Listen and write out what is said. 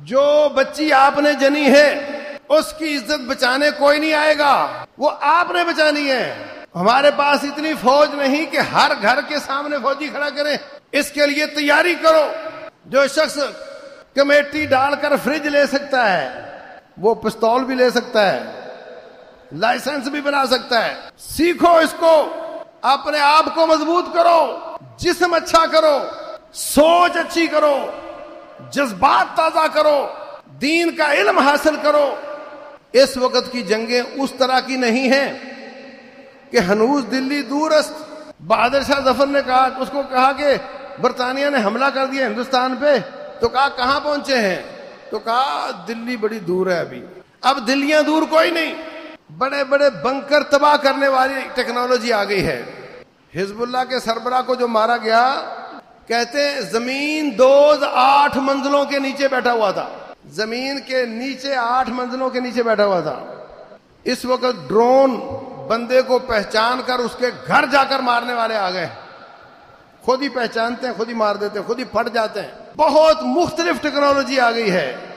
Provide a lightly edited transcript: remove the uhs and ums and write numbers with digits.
جو بچی آپ نے جنی ہے اس کی عزت بچانے کوئی نہیں آئے گا، وہ آپ نے بچانی ہے۔ ہمارے پاس اتنی فوج نہیں کہ ہر گھر کے سامنے فوجی کھڑا کریں، اس کے لیے تیاری کرو۔ جو شخص کمیٹی ڈال کر فریج لے سکتا ہے وہ پستول بھی لے سکتا ہے، لائسنس بھی بنا سکتا ہے۔ سیکھو اس کو، اپنے آپ کو مضبوط کرو، جسم اچھا کرو، سوچ اچھی کرو، جذبات تازہ کرو، دین کا علم حاصل کرو۔ اس وقت کی جنگیں اس طرح کی نہیں ہیں کہ ہنوز دلی دور است۔ بہادر شاہ ظفر نے کہا، اس کو کہا کہ برطانیہ نے حملہ کر دیا ہندوستان پہ، تو کہا کہاں پہنچے ہیں؟ تو کہا دلی بڑی دور ہے ابھی۔ اب دلیاں دور کوئی نہیں، بڑے بڑے بنکر تباہ کرنے والی ٹیکنالوجی آ گئی ہے۔ حزب اللہ کے سربراہ کو جو مارا گیا، کہتے ہیں زمین دوز 8 منزلوں کے نیچے بیٹھا ہوا تھا، زمین کے نیچے 8 منزلوں کے نیچے بیٹھا ہوا تھا۔ اس وقت ڈرون بندے کو پہچان کر اس کے گھر جا کر مارنے والے آ گئے، خود ہی پہچانتے ہیں، خود ہی مار دیتے ہیں، خود ہی پھٹ جاتے ہیں۔ بہت مختلف ٹیکنالوجی آ گئی ہے۔